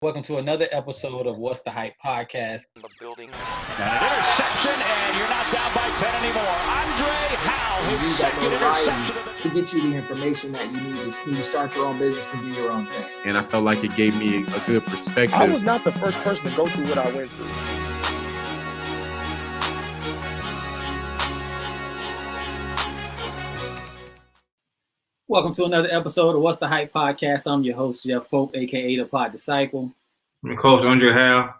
Welcome to another episode of What's the Hype podcast. The building. And an interception, and you're not down by 10 anymore. Andre Hal, his second interception. To get you the information that you need when you start your own business and do your own thing. And I felt like it gave me a good perspective. I was not the first person to go through what I went through. Welcome to another episode of What's the Hype podcast. I'm your host, Jeff Pope, a.k.a. the Pod Disciple. I'm Coach Andre Hal.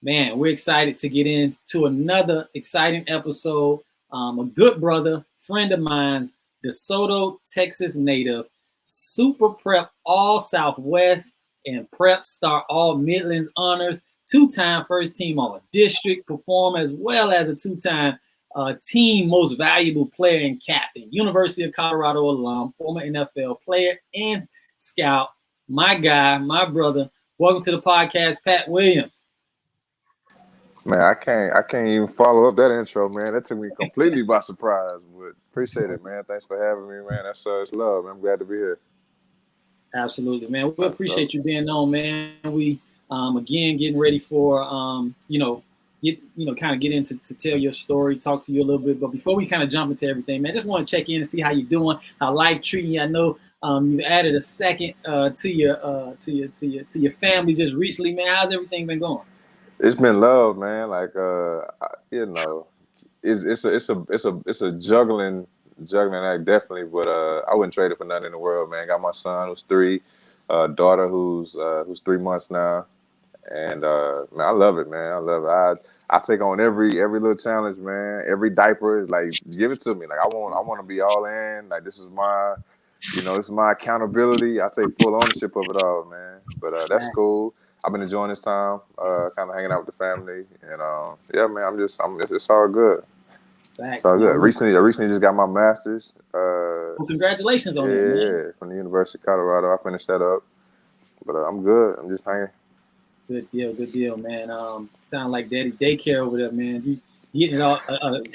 Man, we're excited to get into another exciting episode. A good brother, friend of mine, Desoto, Texas native, super prep all Southwest and prep star all Midlands honors, two-time first team all district performer, as well as a two-time team most valuable player and captain, University of Colorado alum, former NFL player and scout. My guy, my brother. Welcome to the podcast, Pat Williams. Man, I can't even follow up that intro, man. That took me completely by surprise. But appreciate it, man. Thanks for having me, man. That's it's love. I'm glad to be here. Absolutely, man. We appreciate you being on, man. We again getting ready for kind of get into to tell your story, talk to you a little bit. But before we kind of jump into everything, man, just want to check in and see how you're doing, how life treating you. I know you've added a second to your family just recently, man. How's everything been going? It's been love, man. Like it's a juggling act, definitely. But I wouldn't trade it for nothing in the world, man. Got my son who's 3, daughter who's 3 months now. And man, I love it, man. I love it. I take on every little challenge, man. Every diaper is like, give it to me. Like I want to be all in. Like this is my, this is my accountability. I take full ownership of it all, man. But that's cool. I've been enjoying this time, kind of hanging out with the family, and yeah, man. It's all good. It's all good. I recently just got my master's. Well, congratulations on that, man. Yeah, from the University of Colorado. I finished that up, but I'm good. I'm just hanging. Good deal, man. Sound like daddy daycare over there, man. You getting it all, kind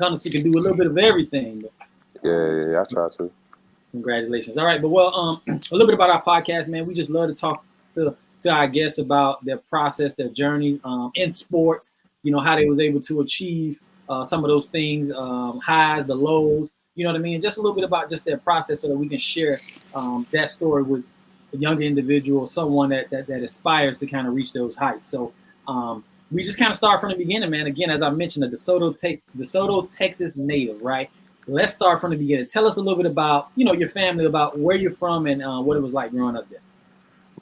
of so you can do a little bit of everything. But, yeah, I try to. Congratulations. All right, but a little bit about our podcast, man. We just love to talk to our guests about their process, their journey in sports. How they was able to achieve some of those things, highs, the lows. You know what I mean? Just a little bit about just their process, so that we can share that story with a younger individual, someone that aspires to kind of reach those heights. So we just kind of start from the beginning, man. Again, as I mentioned, a DeSoto, Texas native, right? Let's start from the beginning. Tell us a little bit about, your family, about where you're from and what it was like growing up there.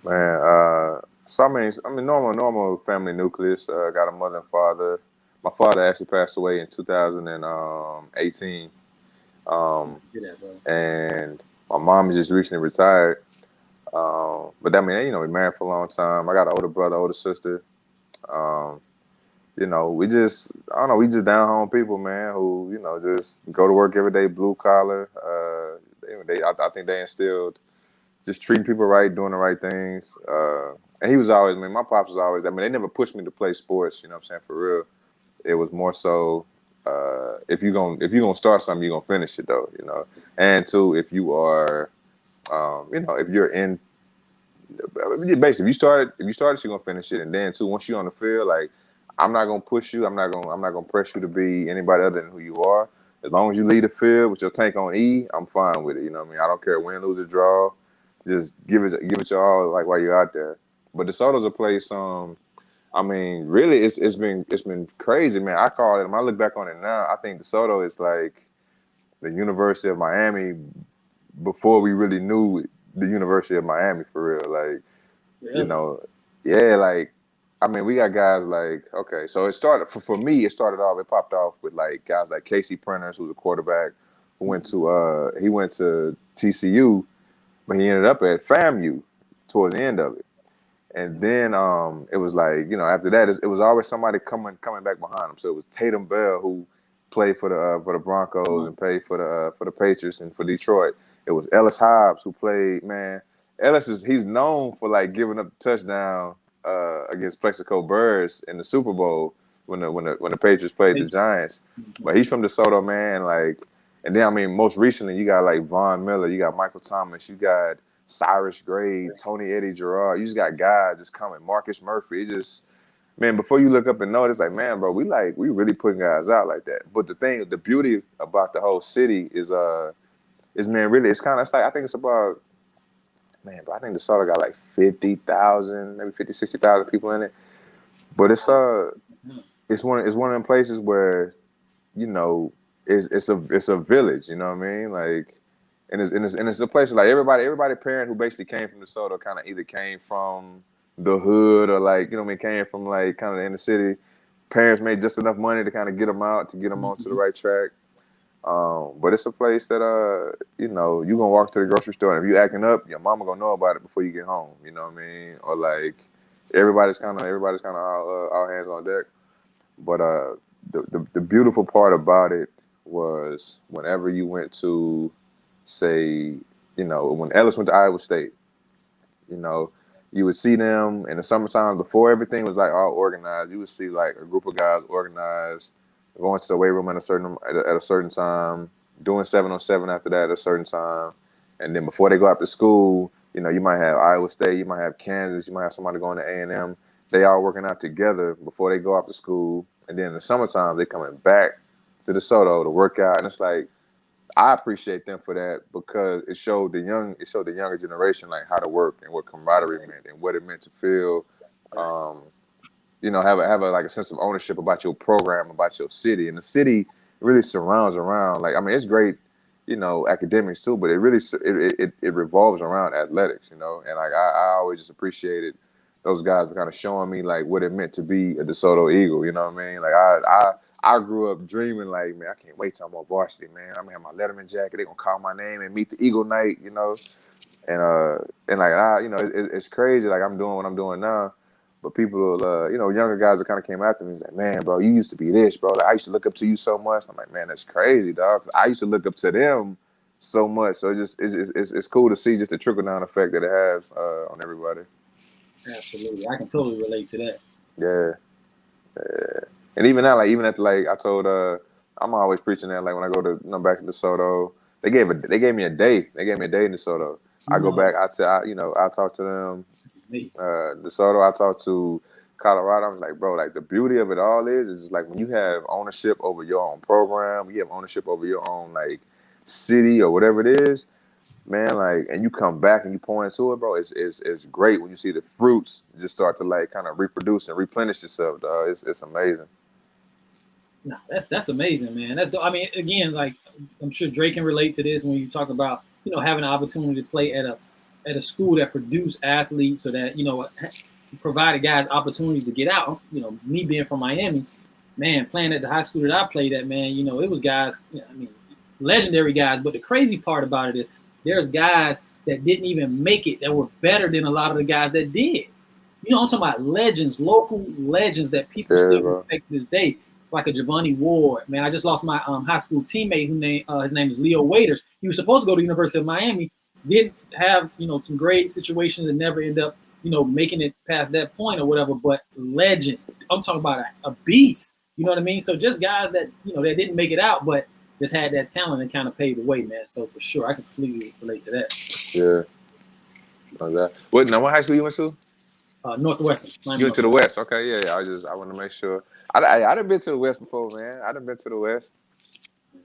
Man, so I mean, normal family nucleus. Got a mother and father. My father actually passed away in 2018. And my mom just recently retired. But I mean, we married for a long time. I got an older brother, older sister. We just down home people, man, who, just go to work every day, blue collar. I think they instilled just treating people right, doing the right things. And he was always, my pops was always, they never pushed me to play sports, you know what I'm saying, for real. It was more so, if you're gonna start something, you're gonna finish it though, And two, if you are, if you're in, basically, if you started, you're gonna finish it. And then two, once you're on the field, like, I'm not gonna push you. I'm not gonna press you to be anybody other than who you are. As long as you lead the field with your tank on E, I'm fine with it. You know what I mean? I don't care win, lose, or draw. Just give it your all, like, while you're out there. But DeSoto's a place. Really, it's been crazy, man. I call it. When I look back on it now, I think DeSoto is like the University of Miami before we really knew the University of Miami, for real. Like, we got guys like, okay, so it started for me. It popped off with like guys like Casey Prentice, who's a quarterback, who went to TCU, but he ended up at FAMU towards the end of it. And then it was like, after that, it was always somebody coming back behind him. So it was Tatum Bell, who played for the Broncos and played for the Patriots and for Detroit. It was Ellis Hobbs, who played, man. Ellis he's known for like giving up the touchdown against Plexico Birds in the Super Bowl when the Patriots played the Giants. But he's from DeSoto, man. Like, and then most recently you got like Von Miller, you got Michael Thomas, you got Cyrus Gray, Tony Eddie Gerard. You just got guys just coming. Marcus Murphy. It just, man, before you look up and know it, it's like, man, bro, we really putting guys out like that. But the beauty about the whole city is man, really, it's like, I think it's about, man, bro, I think DeSoto got like 50,000, maybe 50, 60,000 people in it. But it's one of them places where, you know, it's a village, you know what I mean? Like, and it's a place like everybody parent who basically came from DeSoto kind of either came from the hood or, like, you know what I mean, came from like kind of the inner city. Parents made just enough money to kind of get them out, to get them onto the right track. But it's a place that you know, you gonna walk to the grocery store, and if you acting up, your mama gonna know about it before you get home. You know what I mean? Or like everybody's kind of all hands on deck. But the beautiful part about it was whenever you went to, say, you know, when Ellis went to Iowa State, you know, you would see them in the summertime before everything was like all organized. You would see like a group of guys organized, going to the weight room at a certain time, doing 7-on-7 after that at a certain time, and then before they go out to school, you know, you might have Iowa State, you might have Kansas, you might have somebody going to A&M. They all working out together before they go out to school, and then in the summertime they coming back to DeSoto to work out, and it's like, I appreciate them for that, because it showed the younger generation like how to work and what camaraderie meant and what it meant to feel, you know, have a like a sense of ownership about your program, about your city. And the city really surrounds around, like, I mean, it's great, you know, academics too, but it really it revolves around athletics, you know. And like I always just appreciated those guys kind of showing me like what it meant to be a DeSoto Eagle, you know what I mean? Like I grew up dreaming like, man, I can't wait till I'm on varsity, man. I'm gonna have my Letterman jacket. They're gonna call my name and meet the Eagle Night, you know. And like you know, it's crazy. Like I'm doing what I'm doing now, but people, you know, younger guys that kind of came after me and like, man, bro, you used to be this, bro. Like I used to look up to you so much. I'm like, man, that's crazy, dog. I used to look up to them so much. So it's cool to see just the trickle down effect that it has on everybody. Absolutely, I can totally relate to that. Yeah. And even now, like even at like I told, I'm always preaching that like when I go to back to DeSoto, they gave me a day. They gave me a day in DeSoto. I go back. I talk to them. DeSoto. I talk to Colorado. I'm like, bro, like the beauty of it all is just like when you have ownership over your own program, you have ownership over your own like city or whatever it is, man. Like, and you come back and you pour into it, bro. It's great when you see the fruits just start to like kind of reproduce and replenish yourself, dog. It's amazing. No, that's amazing, man. I mean, again, like I'm sure Drake can relate to this when you talk about, you know, having an opportunity to play at a school that produce athletes, so that, you know, provided guys opportunities to get out. You know, me being from Miami, man, playing at the high school that I played at, man, you know, it was guys, you know, I mean, legendary guys. But the crazy part about it is there's guys that didn't even make it that were better than a lot of the guys that did. You know, I'm talking about legends, local legends that people still respect to this day. Like a Giovanni Ward, man. I just lost my high school teammate his name is Leo Waiters. He was supposed to go to the University of Miami, didn't have, you know, some great situations and never end up, you know, making it past that point or whatever, but legend. I'm talking about a beast, you know what I mean? So just guys that, you know, that didn't make it out, but just had that talent and kind of paved the way, man. So for sure, I completely relate to that. Yeah. What high school you went to? Northwestern. You went to the West. Okay, yeah. I want to make sure. I done been to the West before, man. I done been to the West.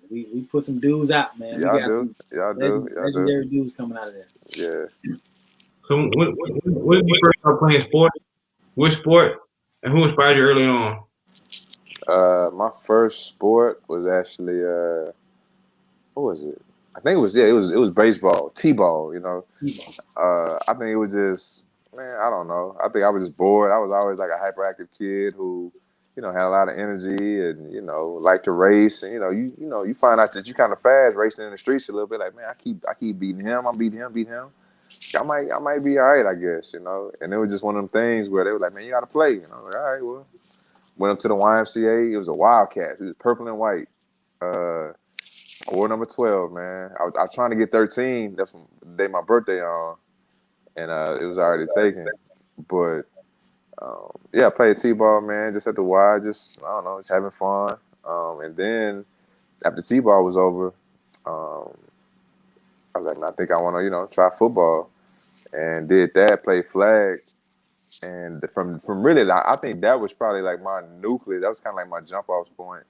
We put some dudes out, man. Y'all we got do. some legendary dudes coming out of there. Yeah. So when did you first start playing sports? Which sport? And who inspired you early on? My first sport was actually what was it? I think it was baseball, T-ball, you know. I think it was just, man, I don't know. I think I was just bored. I was always like a hyperactive kid who, you know, had a lot of energy and, you know, liked to race. And, you find out that you kind of fast racing in the streets a little bit. Like, man, I keep beating him. I'm beating him. I might be all right, I guess, you know. And it was just one of them things where they were like, man, you got to play. You know, like, all right, well. Went up to the YMCA. It was a Wildcats. It was purple and white. I wore number 12, man. I was trying to get 13. That's the day my birthday on. And it was already taken. But, yeah, I played T-ball, man, just at the Y, just, I don't know, just having fun. And then after T-ball was over, I was like, I think I want to, you know, try football. and did that, played flag. And from really, I think that was probably like my nucleus. That was kind of like my jump off point.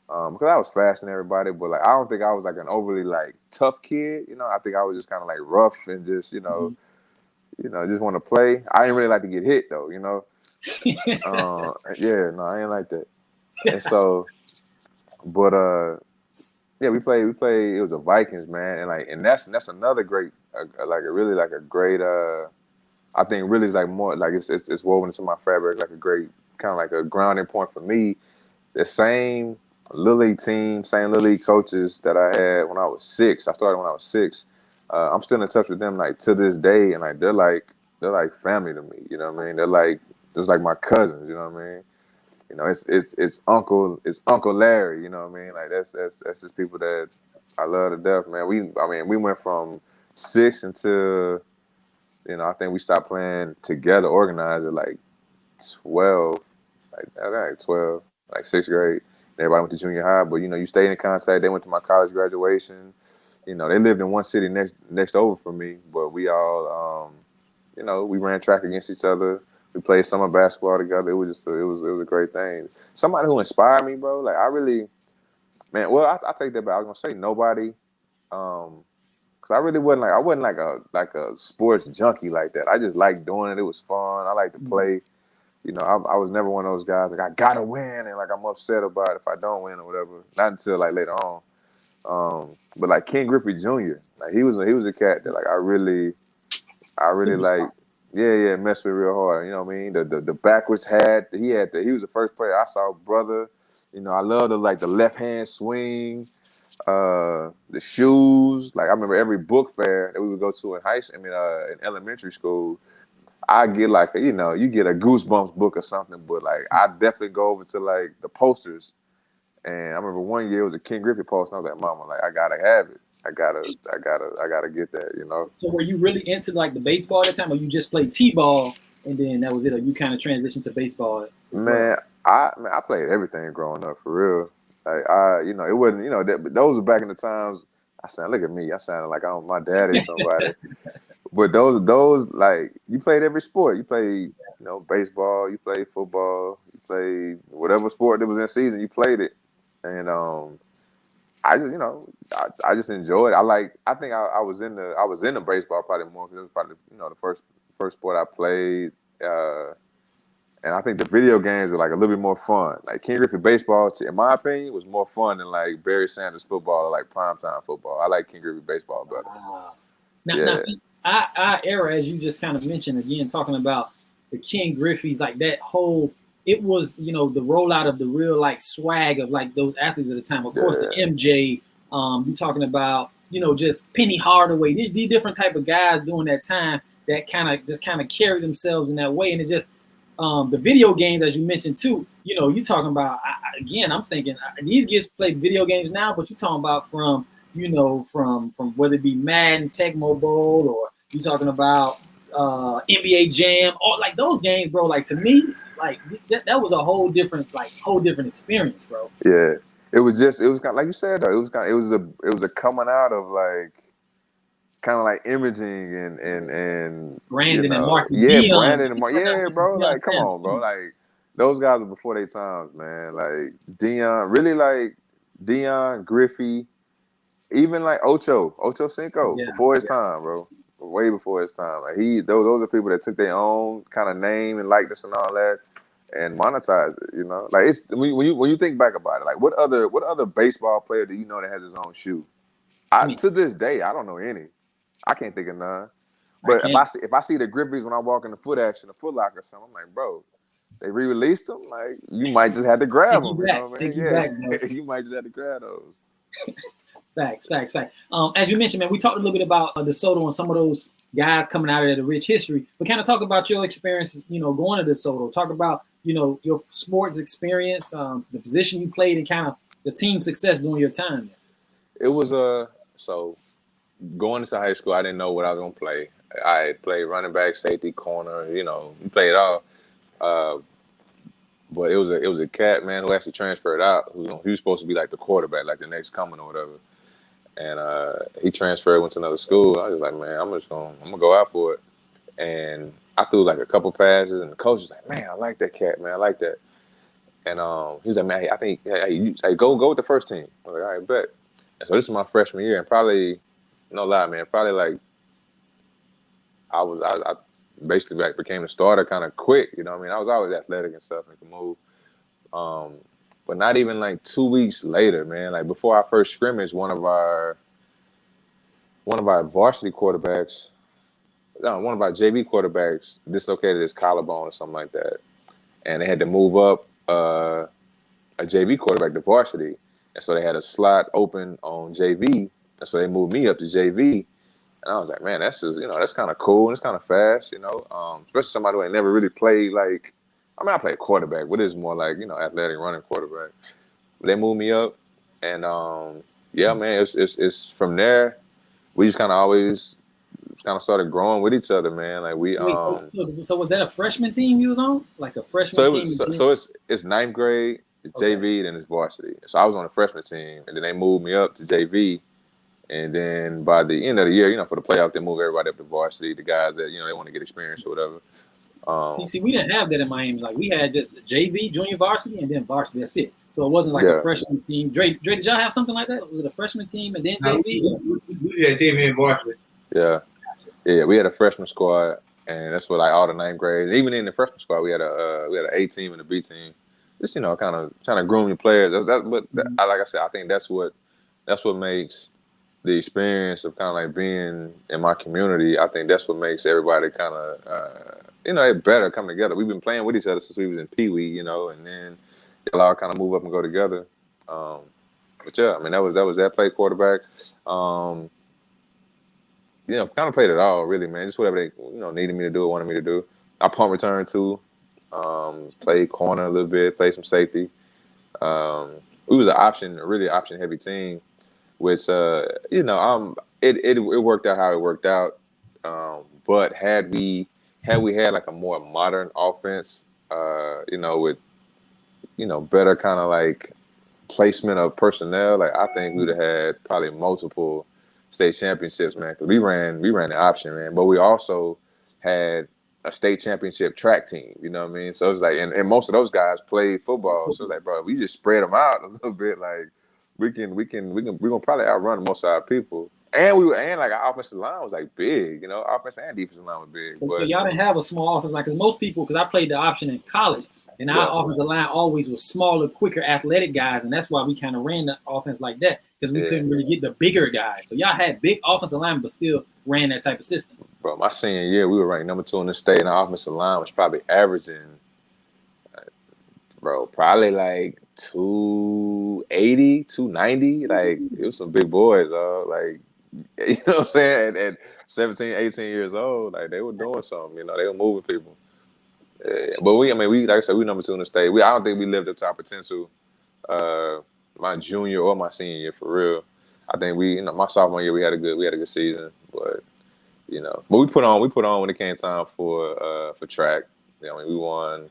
Because I was faster than everybody, but like I don't think I was like an overly like tough kid. I think I was just kind of like rough and just just want to play. I didn't really like to get hit though. Yeah, no, I ain't like that. And so, but yeah, we played. It was the Vikings, man, and that's another great, a great. I think really is like more like it's woven into my fabric, like a great kind of like a grounding point for me. The same Little League team, same Little League coaches that I had when I was 6. I started when I was 6. I'm still in touch with them like to this day, and like they're like family to me. You know what I mean? They're like my cousins. You know what I mean? It's Uncle Larry. You know what I mean? Like that's just people that I love to death, man. We went from 6 until I think we stopped playing together, organized at like 12, like 12, like 6th grade. Everybody went to junior high, but you stayed in contact. They went to my college graduation. They lived in one city next over from me, but we all, we ran track against each other. We played summer basketball together. It was just it was a great thing. Somebody who inspired me, bro. Like I really, man. Well, I take that back. I was gonna say nobody, because I really wasn't like a sports junkie like that. I just liked doing it. It was fun. I like to play. I was never one of those guys like I gotta win and like I'm upset about it if I don't win or whatever. Not until like later on. But like King Griffey Jr. Like he was a cat that like I really like. Yeah, messed with real hard. You know what I mean? The backwards hat he was the first player I saw, brother. I love the left hand swing, the shoes. Like I remember every book fair that we would go to in elementary school. I get like you get a Goosebumps book or something, but like I definitely go over to like the posters. And I remember one year it was a King Griffey poster. And I was like, Mama, like I gotta have it. I gotta get that. So were you really into like the baseball at the time, or you just played t-ball and then that was it, or you kind of transitioned to baseball? Man, I played everything growing up for real. Like it wasn't but those were back in the times. I sound look at me. I sounded like my dad is somebody. But those like you played every sport. You played baseball. You played football. You played whatever sport that was in season. You played it, and I just enjoyed it. I think I was into baseball probably more because it was probably the first sport I played. And I think the video games were like a little bit more fun. Like King Griffey baseball, in my opinion, was more fun than like Barry Sanders football or like primetime football. I like King Griffey baseball better. Now, see, our era, as you just kind of mentioned again, talking about the King Griffeys, like that whole, it was, the rollout of the real like swag of like those athletes at the time. Of course, the MJ, you talking about, just Penny Hardaway, these different type of guys during that time that kind of carry themselves in that way. And it's just, the video games, as you mentioned too, you talking about, I'm thinking these kids play video games now, but you talking about from whether it be Madden, Tecmo Bowl, or you talking about NBA Jam, or like those games, bro. Like to me, like that was a whole different experience, bro. Yeah, it was kind of like you said though. It was a coming out of like kind of like imaging and Brandon and Mark. Yeah, Dion. Brandon and Mark. Yeah, bro. Like come on, bro. Like those guys were before their times, man. Like Dion, really like Dion, Griffey. Even like Ocho Cinco, before his time, bro. Way before his time. Like those are people that took their own kind of name and likeness and all that, and monetized it. Like it's when you think back about it, like what other baseball player do you know that has his own shoe? To this day, I don't know any. I can't think of none. But if I see the Griffies when I walk in the Foot Locker or something, I'm like, bro, they re-released them. Like you might just have to grab them. You know what I mean? You might just have to grab those. Facts. As you mentioned, man, we talked a little bit about Desoto and some of those guys coming out of the rich history, but kind of talk about your experiences, going to Desoto. Talk about, your sports experience, the position you played, and kind of the team success during your time there. It was so going into high school, I didn't know what I was gonna play. I played running back, safety, corner. You play it all. But it was a cat, man, who actually transferred out. He was supposed to be like the quarterback, like the next coming or whatever. And he transferred, went to another school. I was like, man, I'm gonna go out for it. and I threw like a couple passes, and the coach was like, "Man, I like that cat, man. I like that." And he was like, "Man, I think go with the first team." I was like, "All right, bet." And so this is my freshman year, and probably, no lie, man, probably like I basically like became the starter kind of quick. You know what I mean? I was always athletic and stuff and could move. But not even like 2 weeks later, man, like before our first scrimmage, one of our varsity quarterbacks, no, one of our JV quarterbacks dislocated his collarbone or something like that. And they had to move up a JV quarterback to varsity. And so they had a slot open on JV. And so they moved me up to JV. And I was like, man, that's just, that's kind of cool. And it's kind of fast, especially somebody who ain't never really played like, I played quarterback, but it's more like, athletic running quarterback. They moved me up. And yeah, man, it's from there. We just kind of always kind of started growing with each other, man. Like we Wait, so was that a freshman team you was on? Like a freshman team? So it's ninth grade, it's JV, then it's varsity. So I was on the freshman team, and then they moved me up to JV, and then by the end of the year, for the playoff, they moved everybody up to varsity. The guys that they want to get experience or whatever. See, we didn't have that in Miami. Like we had just JV, junior varsity, and then varsity. That's it. So it wasn't like a freshman team. Dre, did y'all have something like that? Was it a freshman team and then JV? We had JV and varsity. Yeah, we had a freshman squad, and that's what like all the ninth grades. Even in the freshman squad, we had an A team and a B team. Just kind of trying to groom your players. Like I said, I think that's what makes the experience of kind of like being in my community. I think that's what makes everybody kind of they better come together. We've been playing with each other since we was in Pee Wee, and then they'll all kind of move up and go together. But yeah, that was that. Played quarterback. Kind of played it all, really, man. Just whatever they, needed me to do or wanted me to do. I punt return too. Played corner a little bit. Played some safety. We was a really option heavy team, which it worked out how it worked out. But had we had like a more modern offense, with better kind of like placement of personnel, like I think we'd have had probably multiple state championships, man. Because we ran the option, man. But we also had a state championship track team. You know what I mean? So it was like, and most of those guys played football. So it's like, bro, we just spread them out a little bit. Like we're gonna probably outrun most of our people. And like our offensive line was like big. Offensive and defensive line was big. So y'all didn't have a small offense line, because most people, because I played the option in college, and our offensive line always was smaller, quicker, athletic guys, and that's why we kind of ran the offense like that, because we couldn't really get the bigger guys. So y'all had big offensive line, but still ran that type of system. Bro, my senior year, we were ranked number 2 in the state, and our offensive line was probably averaging, probably like 280, 290. Like, it was some big boys, like, you know what I'm saying? At 17, 18 years old, like, they were doing something, they were moving people. Yeah, but we like I said, we number 2 in the state. I don't think we lived up to our potential my junior or my senior year, for real. I think my sophomore year we had a good season, but we put on when it came time for track. We won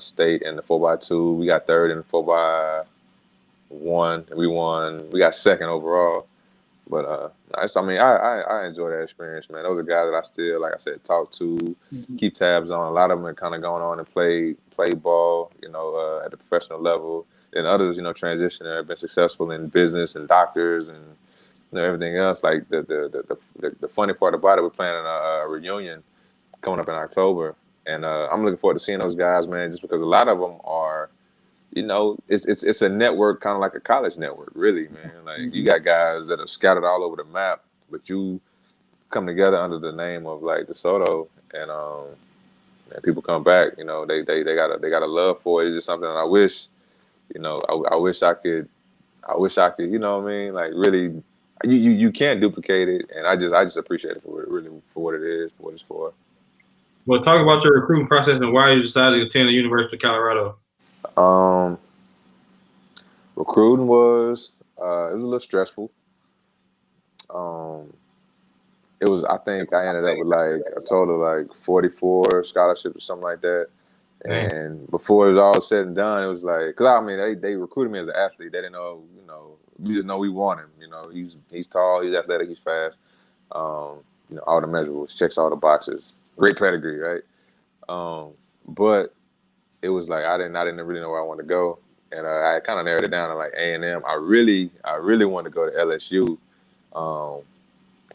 state in the 4x2. We got third in the 4x1, and we got second overall. But I enjoy that experience, man. Those are guys that I still, like I said, talk to, keep tabs on. A lot of them are kind of going on and play ball, at the professional level. And others, transitioning and have been successful in business and doctors and everything else. Like the funny part about it, we're planning a reunion coming up in October, and I'm looking forward to seeing those guys, man. Just because a lot of them are. It's a network, kind of like a college network, really, man. Like you got guys that are scattered all over the map, but you come together under the name of like Desoto, and people come back. They got a love for it. It's just something that I wish, I wish I could, you know what I mean? Like really, you can't duplicate it, and I just appreciate it for what it is, for what it's for. Well, talk about your recruiting process and why you decided to attend the University of Colorado. Recruiting was it was a little stressful. It was, I think I ended up with like a total of like 44 scholarships or something like that. And before it was all said and done, it was like, cause they recruited me as an athlete. They didn't know, we just know we want him. He's tall, he's athletic, he's fast. all the measurables, checks all the boxes, great pedigree, right? But it was like I didn't really know where I wanted to go, and I kind of narrowed it down to like A&M. I really wanted to go to LSU,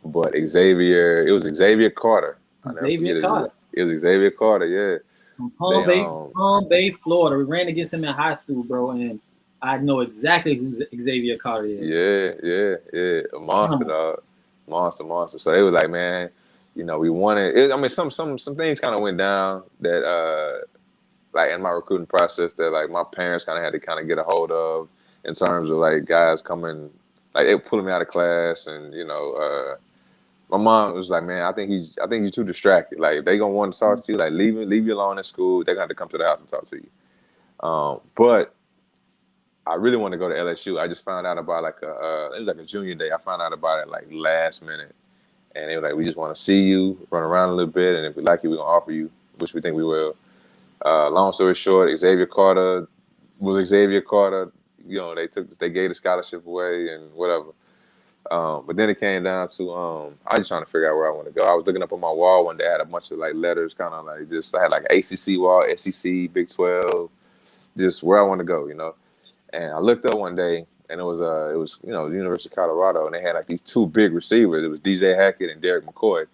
but it was Xavier Carter. I never forget Xavier Carter. It was Xavier Carter, yeah. From Palm Bay, Florida. We ran against him in high school, bro, and I know exactly who Xavier Carter is. Yeah. A monster, dog. Monster. So they was like, man, we wanted it. I mean, some things kind of went down that like in my recruiting process that like my parents kind of had to kind of get a hold of in terms of like guys coming, like they were pulling me out of class, and my mom was like, man, I think you're too distracted. Like if they gonna want to talk to you, like leave you alone in school. They're gonna have to come to the house and talk to you. But I really want to go to LSU. I just found out about it was like a junior day. I found out about it like last minute, and they were like, we just want to see you, run around a little bit, and if we like you, we're gonna offer you, which we think we will. Long story short, Xavier Carter. They gave the scholarship away and whatever. But then it came down to I was just trying to figure out where I want to go. I was looking up on my wall one day. I had a bunch of like letters, kind of like just I had like ACC wall, SEC, Big 12, just where I want to go, And I looked up one day, and it was the University of Colorado, and they had like these two big receivers. It was DJ Hackett and Derek McCoy,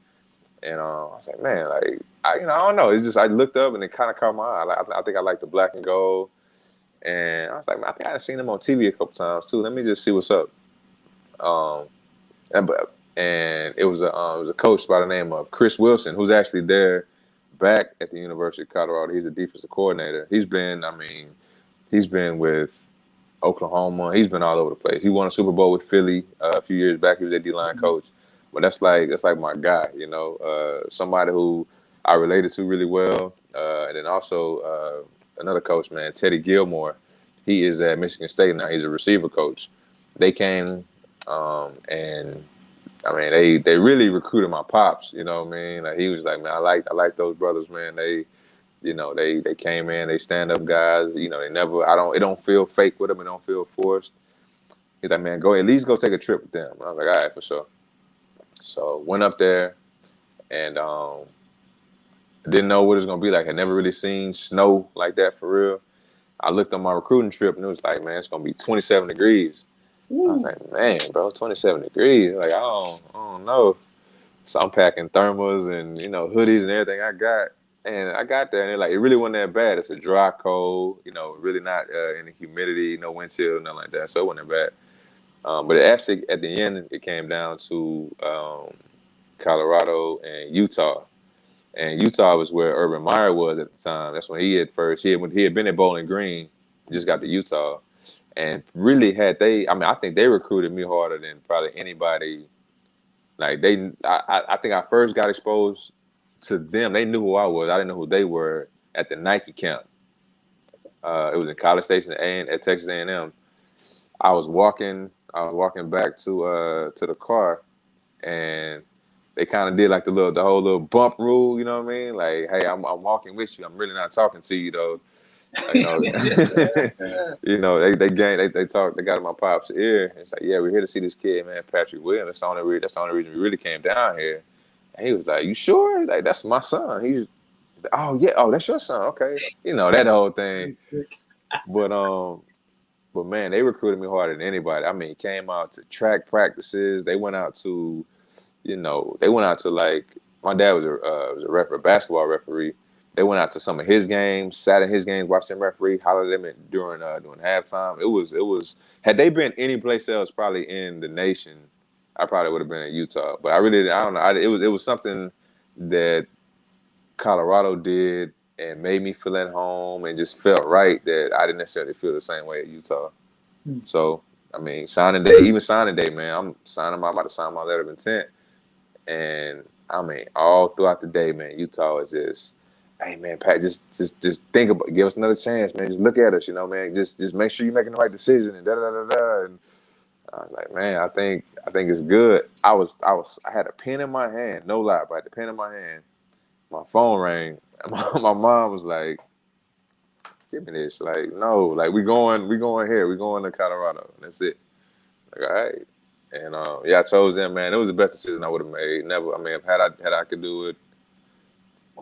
and I was like, man, like I don't know. It's just I looked up and it kind of caught my eye. I think I like the black and gold, and I was like, man, I think I've seen them on TV a couple times too. Let me just see what's up. And it was a coach by the name of Chris Wilson, who's actually there back at the University of Colorado. He's a defensive coordinator. He's been with Oklahoma. He's been all over the place. He won a Super Bowl with Philly a few years back. He was a D-line coach. But that's like my guy, somebody who I related to really well. And then also another coach, man, Teddy Gilmore. He is at Michigan State now. He's a receiver coach. They came and I mean they really recruited my pops. You know what I mean? Like he was like, man, I like those brothers, man. They came in, they stand up guys. It don't feel fake with them. It don't feel forced. He's like, man, at least go take a trip with them. I was like, all right, for sure. So went up there, and didn't know what it was gonna be like. Had never really seen snow like that for real. I looked on my recruiting trip, and it was like, man, it's gonna be 27 degrees. Ooh. I was like, man, bro, 27 degrees. Like I don't know. So I'm packing thermals and hoodies and everything I got. And I got there, and it really wasn't that bad. It's a dry cold, really not any humidity, no wind chill, nothing like that. So it wasn't that bad. But it actually, at the end, it came down to Colorado and Utah. And Utah was where Urban Meyer was at the time. That's when he had been at Bowling Green, just got to Utah. And really I think they recruited me harder than probably anybody. Like I think I first got exposed to them. They knew who I was. I didn't know who they were at the Nike camp. It was in College Station at Texas A&M. I was walking back to the car, and they kind of did like the whole little bump rule. You know what I mean? Like, hey, I'm walking with you. I'm really not talking to you though. They talked. They got in my pop's ear. And it's like, yeah, we're here to see this kid, man, Patrick Williams. That's the only reason we really came down here. And he was like, you sure? He's like, that's my son. He's like, oh yeah, that's your son. Okay, that whole thing. But man, they recruited me harder than anybody. I mean, came out to track practices. They went out to, like, my dad was a basketball referee. They went out to some of his games, sat in his games, watched him referee, hollered at them during halftime. It was had they been any place else probably in the nation, I probably would have been in Utah. But I don't know. It was something that Colorado did and made me feel at home and just felt right that I didn't necessarily feel the same way at Utah. So, I mean, signing day, man, I'm about to sign my letter of intent. And, I mean, all throughout the day, man, Utah is just, hey, man, Pat, just think about it. Give us another chance, man. Just look at us, man. Just make sure you're making the right decision and da-da-da-da-da. And I was like, man, I think it's good. I had a pen in my hand, no lie, but I had the pen in my hand. My phone rang. My mom was like, give me this. Like, no, like we going here. We going to Colorado. And that's it. Like, all right. And yeah, I chose them, man. It was the best decision I would have made. Never. I mean, if I could do it,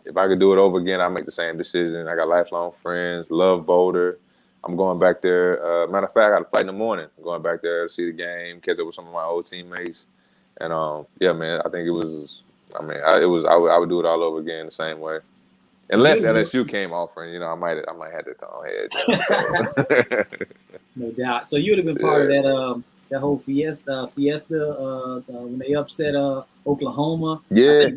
if I could do it over again, I'd make the same decision. I got lifelong friends. Love Boulder. I'm going back there. Matter of fact, I got a flight in the morning. I'm going back there to see the game, catch up with some of my old teammates. And yeah, man, I think it was. I mean, I would do it all over again the same way. Unless LSU came offering, I might have to go ahead. No doubt. So you would have been part of that whole fiesta when they upset Oklahoma. Yeah.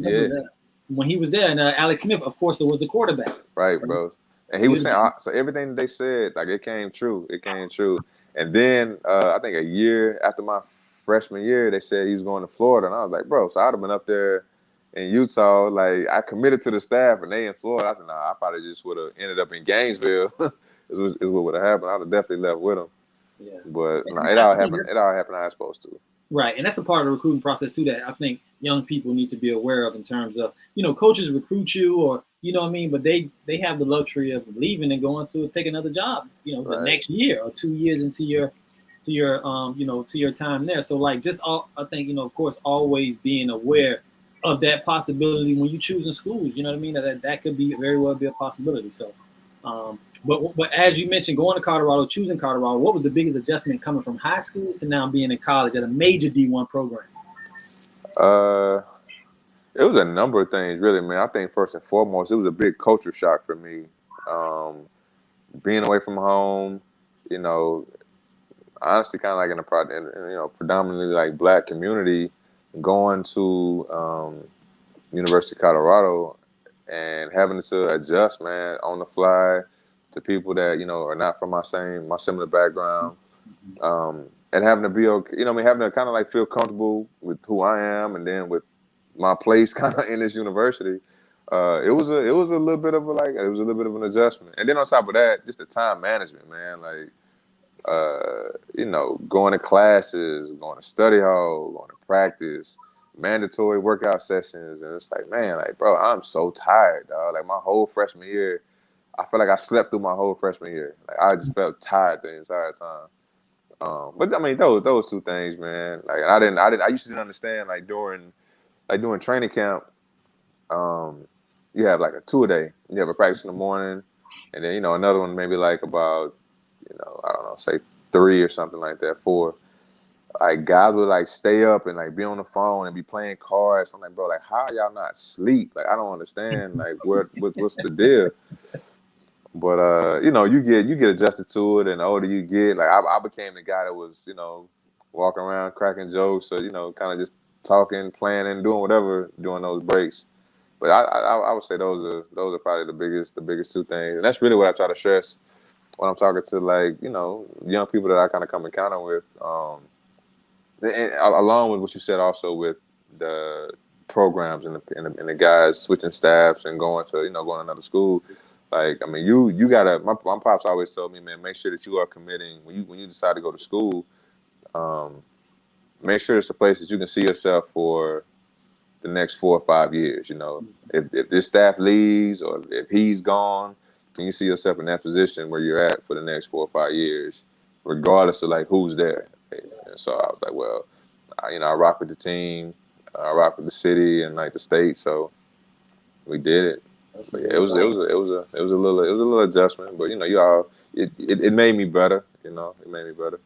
When he was there, and Alex Smith, of course, was the quarterback. Right, bro. And he was saying, so everything that they said, like, it came true. And then I think a year after my freshman year, they said he was going to Florida, and I was like, bro, so I'd have been up there in Utah. Like, I committed to the staff, and they in Florida. I said, nah, I probably just would have ended up in Gainesville. is what would have happened. I'd have definitely left with him. Yeah. But it all happened how it's supposed to. Right, and that's a part of the recruiting process too that I think young people need to be aware of in terms of, coaches recruit you, or what I mean, but they have the luxury of leaving and going to take another job, the next year or 2 years into your time there. So like I think of course always being aware of that possibility when you're choosing schools. You know what I mean? That could be very well be a possibility. So, but as you mentioned, going to Colorado, choosing Colorado, what was the biggest adjustment coming from high school to now being in college at a major D1 program? It was a number of things, really, man. I think first and foremost, it was a big culture shock for me. Being away from home, honestly, kind of like in a predominantly like Black community, going to University of Colorado and having to adjust, man, on the fly to people that are not from my similar background, and having to be okay, having to kind of like feel comfortable with who I am, and then with my place kind of in this university. It was a little bit of an adjustment, and then on top of that, just the time management, man, like. Going to classes, going to study hall, going to practice, mandatory workout sessions, and it's like, man, like, bro, I'm so tired, dog. Like, my whole freshman year, I feel like I slept through my whole freshman year. Like, I just felt tired the entire time. But I mean, those two things, man. Like, I used to didn't understand, like, during training camp, you have like a 2-a-day. You have a practice in the morning, and then another one maybe like about. I don't know, say 3 or something like that, 4. Like, guys would like stay up and like be on the phone and be playing cards. I'm like, bro, like, how y'all not sleep? Like, I don't understand. Like, what's the deal? But you get adjusted to it, and the older you get, like, I became the guy that was walking around cracking jokes, or kind of just talking, playing, and doing whatever during those breaks. But I would say those are probably the biggest two things, and that's really what I try to stress when I'm talking to, like, young people that I kind of come encounter with, and along with what you said also with the programs and the guys switching staffs and going to another school. Like, I mean, you gotta. My pops always told me, man, make sure that you are committing when you decide to go to school. Make sure it's a place that you can see yourself for the next 4 or 5 years. If this staff leaves or if he's gone. Can you see yourself in that position where you're at for the next 4 or 5 years, regardless of like who's there? And so I was like, well, I rock with the team, I rock with the city and like the state, so we did it. But yeah, it was a little adjustment, but it made me better. It made me better.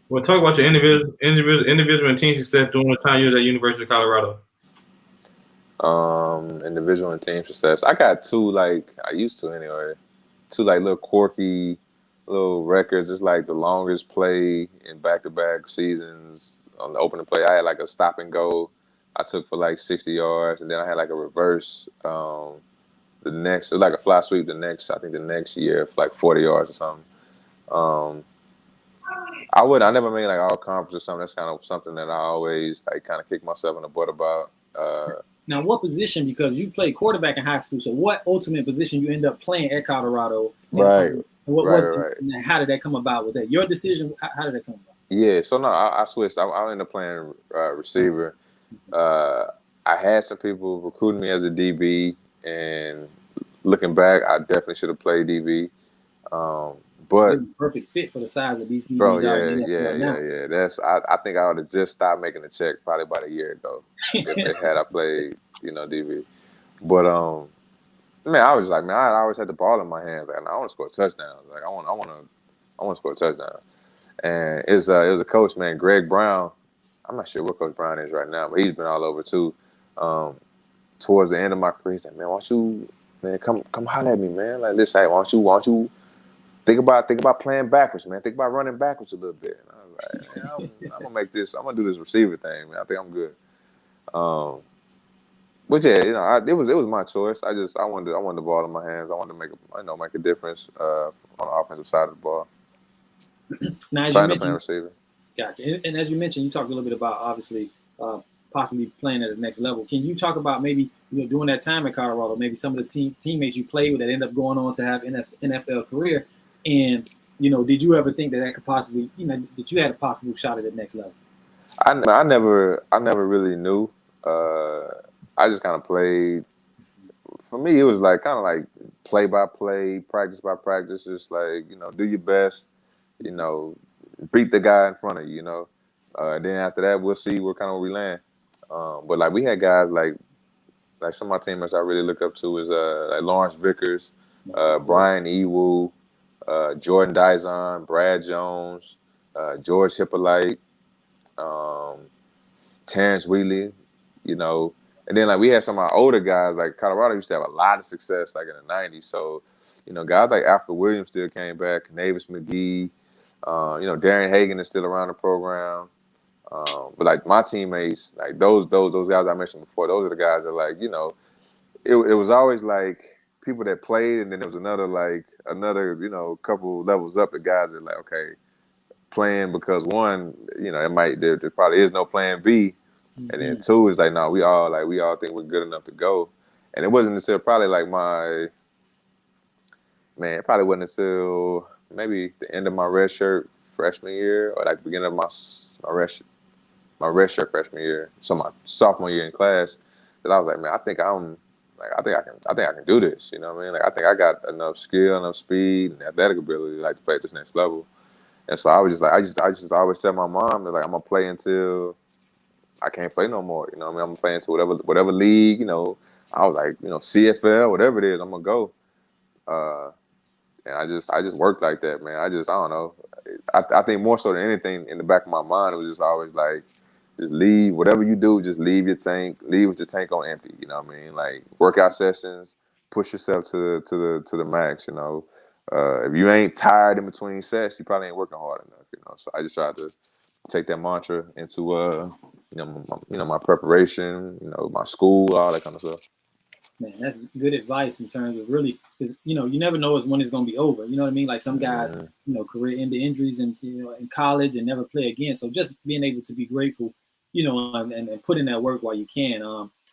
Well, talk about your individual and team success during the time you were at University of Colorado. Individual and team success. I got 2, like, I used to anyway, 2 like little quirky little records. It's like the longest play in back-to-back seasons on the opening play. I had like a stop and go I took for like 60 yards, and then I had like a reverse it was like a fly sweep the next year for like 40 yards or something. I never made like all conference or something. That's kind of something that I always like kind of kick myself in the butt about. Now, what position? Because you played quarterback in high school, so what ultimate position you end up playing at Colorado? Right. Right. And how did that come about? Was that your decision? How did that come about? Yeah. So no, I switched. I ended up playing receiver. I had some people recruiting me as a DB, and looking back, I definitely should have played DB. But they're the perfect fit for the size of these DBs bro, out in the NFL now. yeah. That's I think I would have just stopped making the check probably about a year ago if they had I played, DB. But man, I was like, man, I always had the ball in my hands. Like, I want to score touchdowns. Like, I want to score touchdowns. And it was a coach, man, Greg Brown. I'm not sure what Coach Brown is right now, but he's been all over too. Towards the end of my career, he's like, man, why don't you, man, come holler at me, man. Like, listen, hey, why don't you think about playing backwards, man. Think about running backwards a little bit. And I was like, man, I'm gonna do this receiver thing, man. I think I'm good. But yeah, it was my choice. I wanted the ball in my hands. I wanted to make a difference on the offensive side of the ball. Now, as Trying you to play mentioned, receiver. gotcha. And as you mentioned, you talked a little bit about obviously possibly playing at the next level. Can you talk about maybe during that time in Colorado, maybe some of the teammates you played with that end up going on to have NFL career, and did you ever think that could possibly that you had a possible shot at the next level? I never really knew. I just kind of played. For me, it was like kind of like play by play, practice by practice. Just like do your best. Beat the guy in front of you. And then after that, we'll see where we land. But like we had guys like some of my teammates I really look up to is like Lawrence Vickers, Brian Ewu, Jordan Dizon, Brad Jones, George Hippolyte, Terrence Wheatley, and then like we had some of our older guys. Like Colorado used to have a lot of success like in the '90s. So guys like Alfred Williams still came back, Navis McGee, Darren Hagan is still around the program. But like my teammates, like those guys I mentioned before, those are the guys that like it was always like people that played, and then there was another couple levels up. The guys that like okay, playing because one, there probably is no plan B, and then two is like no, we all think we're good enough to go, and it wasn't until probably like it probably wasn't until maybe the end of my redshirt freshman year or like the beginning of my redshirt freshman year, so my sophomore year in class, that I was like, man, I think I can do this. You know what I mean? Like I think I got enough skill, enough speed, and athletic ability to play at this next level. And so I was just like, I just always tell my mom that like I'm gonna play until I can't play no more. You know what I mean? I'm gonna play until whatever league. I was like, CFL, whatever it is, I'm gonna go. And I just worked like that, man. I don't know. I think more so than anything in the back of my mind, it was just always like, just leave whatever you do. Just leave with your tank on empty. You know what I mean? Like workout sessions, push yourself to the max. If you ain't tired in between sets, you probably ain't working hard enough. So I just tried to take that mantra into my preparation, my school, all that kind of stuff. Man, that's good advice in terms of really, because you never know when it's going to be over. You know what I mean? Like some guys, career end injuries and in college and never play again. So just being able to be grateful, and put in that work while you can.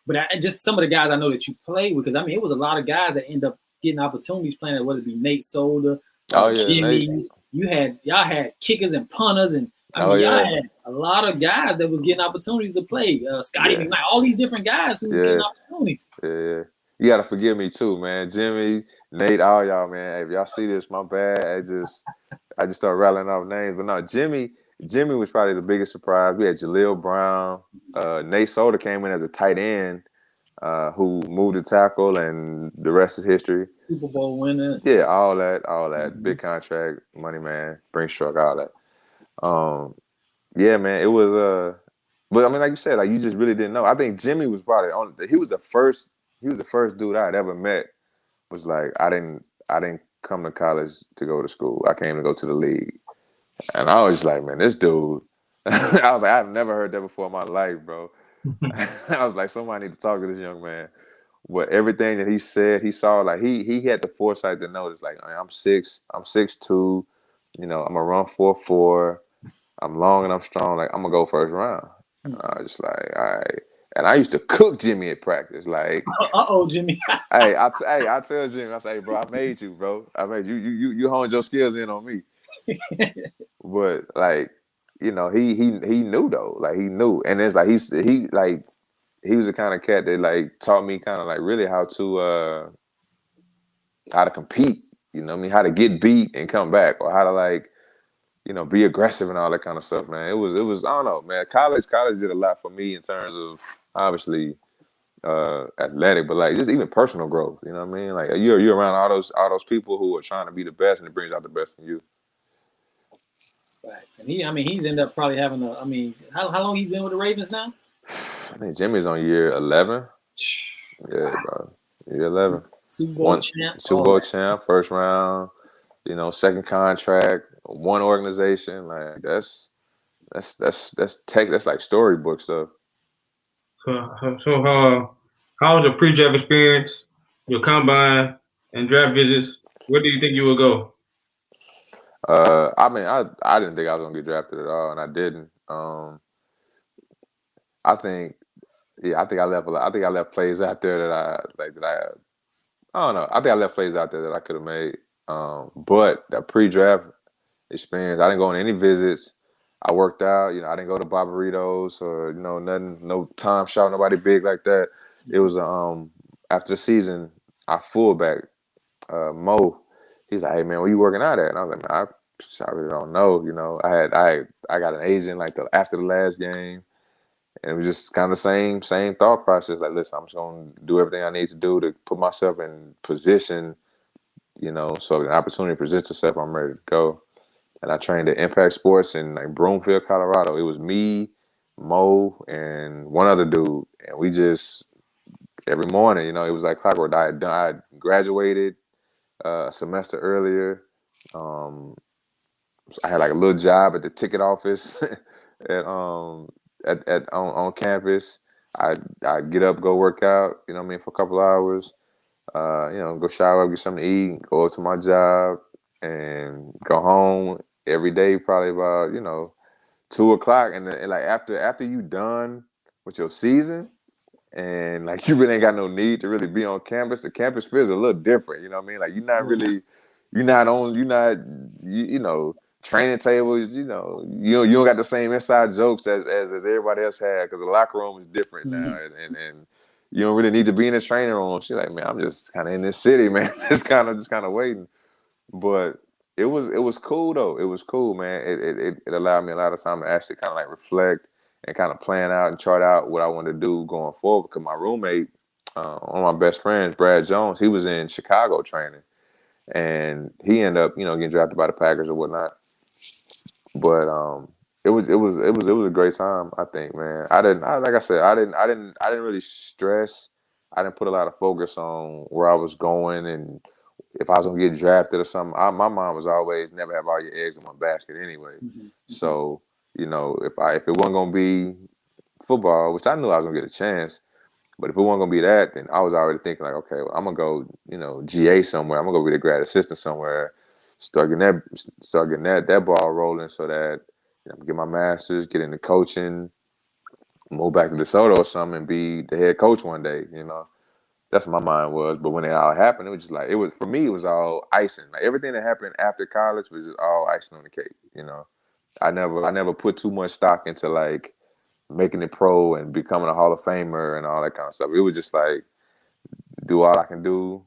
But just some of the guys I know that you played with, because it was a lot of guys that end up getting opportunities playing, whether it be Nate Solder, Jimmy. Nate. Y'all had kickers and punters, and y'all had a lot of guys that was getting opportunities to play. Scotty McKnight, all these different guys who was getting opportunities. Yeah. You gotta forgive me too, man. Jimmy, Nate, all y'all, man. Hey, if y'all see this, my bad. I just started rattling off names. But no, Jimmy was probably the biggest surprise. We had Jaleel Brown. Nate Solder came in as a tight end who moved to tackle, and the rest is history. Super Bowl winner. Yeah, all that. Big contract, money man, Brinks truck, all that. Yeah, man, it was but like you said, like you just really didn't know. I think Jimmy was probably he was the first dude I had ever met. Was like I didn't come to college to go to school. I came to go to the league. And I was like, man, this dude, I was like, I've never heard that before in my life, bro. I was like, somebody need to talk to this young man. But everything that he said, he saw, like he had the foresight to notice, like, I'm 6'2", I'm gonna run 4.4, I'm long and I'm strong, like I'm gonna go first round. And I was just like, all right. And I used to cook Jimmy at practice, like, Jimmy. I tell Jimmy, I say, bro, I made you, bro. I made you. You honed your skills in on me. But like, he knew though. Like he knew, and it's like he was the kind of cat that like taught me kind of like really how to compete. you know what I mean, how to get beat and come back, or how to like, you know, be aggressive and all that kind of stuff, man. It was I don't know, man. College did a lot for me in terms of obviously athletic, but like just even personal growth. You know what I mean? Like you're around all those people who are trying to be the best, and it brings out the best in you. Right. And he's ended up probably having how long he been with the Ravens now? I think Jimmy's on year 11. Yeah, bro. Year 11. Super Bowl champ. Super Bowl champ, first round, you know, second contract, one organization. Like that's like storybook stuff. So how was the pre-draft experience, your combine and draft visits? Where do you think you will go? I mean, I didn't think I was gonna get drafted at all, and I didn't. I think I left plays out there that I don't know. I think I left plays out there that I could have made. But that pre-draft experience, I didn't go on any visits. I worked out. You know, I didn't go to Barbaritos or, you know, nothing, no time shot, nobody big like that. It was after the season, our fullback, Mo, he's like, "Hey man, where you working out at?" And I was like, "Man, I really don't know." You know, I got an agent like after the last game. And it was just kind of the same thought process. Like, listen, I'm just going to do everything I need to do to put myself in position, you know, so an opportunity presents itself, I'm ready to go. And I trained at Impact Sports in like Broomfield, Colorado. It was me, Mo, and one other dude. And we just, every morning, you know, it was like clockwork. I had graduated a semester earlier. I had like a little job at the ticket office on campus. I get up, go work out, you know what I mean, for a couple hours. You know, go shower, get something to eat, go to my job, and go home every day, probably about, you know, 2:00. And like after you done with your season, and like you really ain't got no need to really be on campus. The campus feels a little different, you know what I mean? Like you know, training tables, you know, you don't got the same inside jokes as everybody else had, because the locker room is different now, and you don't really need to be in the training room. She's like, man, I'm just kind of in this city, man, just kind of waiting. But it was cool though. It was cool, man. It allowed me a lot of time to actually kind of like reflect and kind of plan out and chart out what I wanted to do going forward. Because my roommate, one of my best friends, Brad Jones, he was in Chicago training, and he ended up, you know, getting drafted by the Packers or whatnot. But it was a great time, I think, man. Like I said, I didn't really stress. I didn't put a lot of focus on where I was going and if I was gonna get drafted or something. My mind was always never have all your eggs in one basket anyway. So, you know, if it wasn't gonna be football, which I knew I was gonna get a chance, but if it wasn't gonna be that, then I was already thinking like, okay, well, I'm gonna go, you know, GA somewhere. I'm gonna go be the grad assistant somewhere. Start getting that ball rolling, so that, you know, get my master's, get into coaching, move back to Desoto or something, and be the head coach one day. You know, that's what my mind was. But when it all happened, it was just like for me. It was all icing. Like everything that happened after college was just all icing on the cake. You know, I never put too much stock into like making it pro and becoming a Hall of Famer and all that kind of stuff. It was just like, do all I can do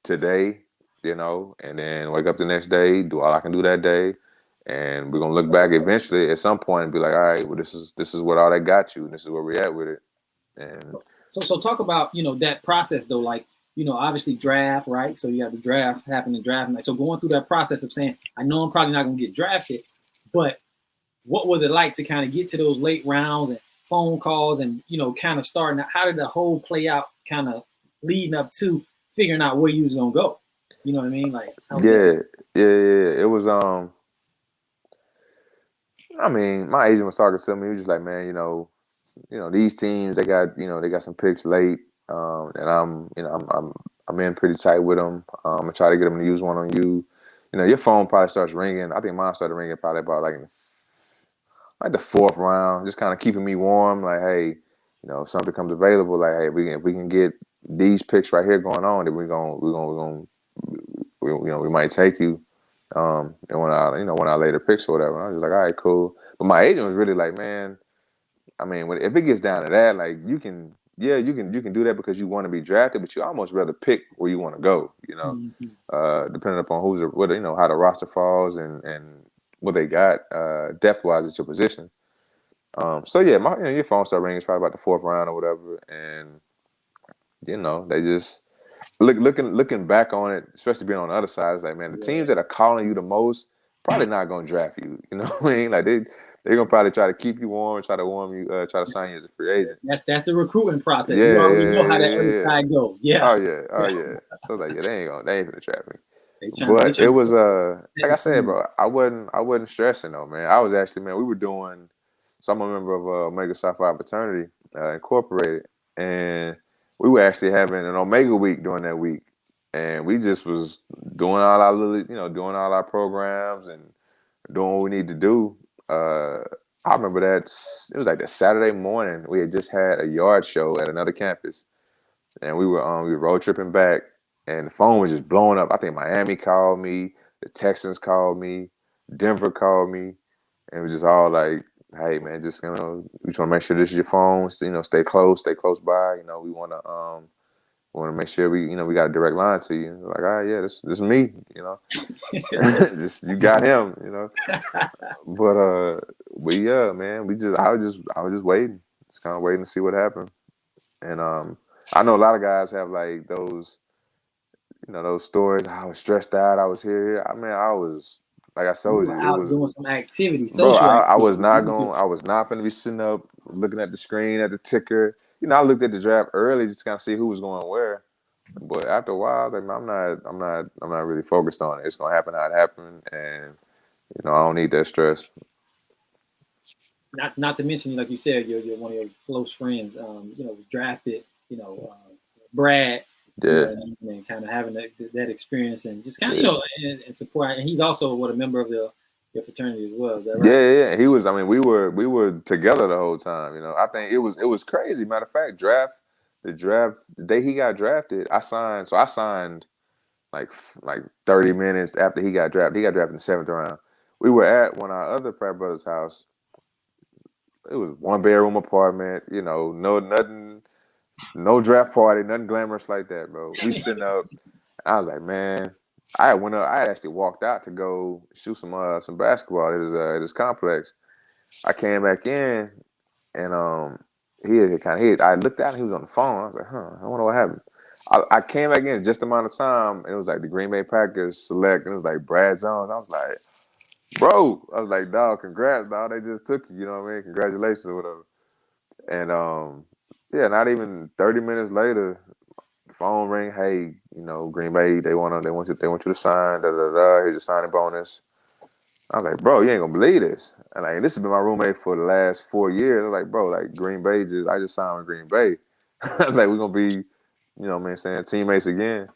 today, you know, and then wake up the next day, do all I can do that day, and we're gonna look back eventually at some point and be like, all right, well, this is what all that got you, and this is where we're at with it. And so talk about, you know, that process though, like, you know, obviously draft, right? So you have the draft happening, draft night. So going through that process of saying, I know I'm probably not gonna get drafted, but what was it like to kind of get to those late rounds and phone calls and, you know, kind of starting? How did the whole play out, kind of leading up to figuring out where you was gonna go? You know what I mean? Like, yeah. It was I mean, my agent was talking to me. He was just like, man, you know, these teams, they got some picks late, and I'm in pretty tight with them. I'm gonna try to get them to use one on you. You know, your phone probably starts ringing. I think mine started ringing probably about like the fourth round, just kind of keeping me warm. Like, hey, you know, if something comes available, like, hey, if we can get these picks right here going on, then we might take you. And when I later picks or whatever, I was just like, all right, cool. But my agent was really like, man, I mean, if it gets down to that, like, you can yeah, you can do that because you want to be drafted, but you almost rather pick where you want to go. Depending upon how the roster falls and what they got depth wise at your position. So yeah, your phone start ringing. It's probably about the 4th round or whatever, and they just looking back on it, especially being on the other side. It's like, man, the teams that are calling you the most probably not gonna draft you. You know what I mean? Like they're gonna probably try to keep you warm, try to warm you, try to sign you as a free agent. That's the recruiting process. You already know how that other side go. Yeah. Oh yeah. So like, yeah, they ain't gonna draft me. But it was like I said, bro, I wasn't stressing though, man. I was actually, man, we were doing. So I'm a member of Omega Psi Phi Fraternity Incorporated, and we were actually having an Omega week during that week, and we just was doing all our doing all our programs and doing what we need to do. I remember that it was like the Saturday morning. We had just had a yard show at another campus, and we were road tripping back, and the phone was just blowing up. I think Miami called me, the Texans called me, Denver called me, and it was just all like, "Hey man, just we just want to make sure this is your phone. So, stay close by. We want to make sure we got a direct line to you." Like, all right, yeah, this is me. Just you got him. But yeah, man, I was just waiting, just kind of waiting to see what happened, and I know a lot of guys have like those stories. I was stressed out. I was here. I mean, I was, like I told you, it was doing some activity, bro. social activity. I was not going to be sitting up looking at the screen at the ticker. I looked at the draft early just to kind of see who was going where. But after a while, like, I'm not really focused on it. It's gonna happen how it happened, and I don't need that stress. Not to mention, like you said, you're one of your close friends. Was drafted. Brad. Yeah. And kind of having that experience and just kind of and support. And he's also a member of your fraternity as well. Is that right? Yeah. He was. I mean, we were together the whole time. I think it was crazy. Matter of fact, the day he got drafted, I signed like 30 minutes after he got drafted. He got drafted in the 7th round. We were at one of our other frat brothers' house. It was 1-bedroom apartment. No draft party, nothing glamorous like that, bro. We sitting up. I was like, man, I went up. I had actually walked out to go shoot some basketball at his complex. I came back in, and he had kind of hit. I looked out, and he was on the phone. I was like, I wonder what happened. I came back in just the amount of time, and it was like the Greenbay Packers select, and it was like Brad Jones. I was like, bro, I was like, dog, congrats, dog. They just took you. You know what I mean? Congratulations or whatever. And yeah, not even 30 minutes later, phone ring. Hey, Green Bay, they want you to sign. Here's your signing bonus. I was like, bro, you ain't gonna believe this. And like, this has been my roommate for the last 4 years. I was like, bro, like Green Bay I just signed with Green Bay. I was like, we're gonna be, saying teammates again.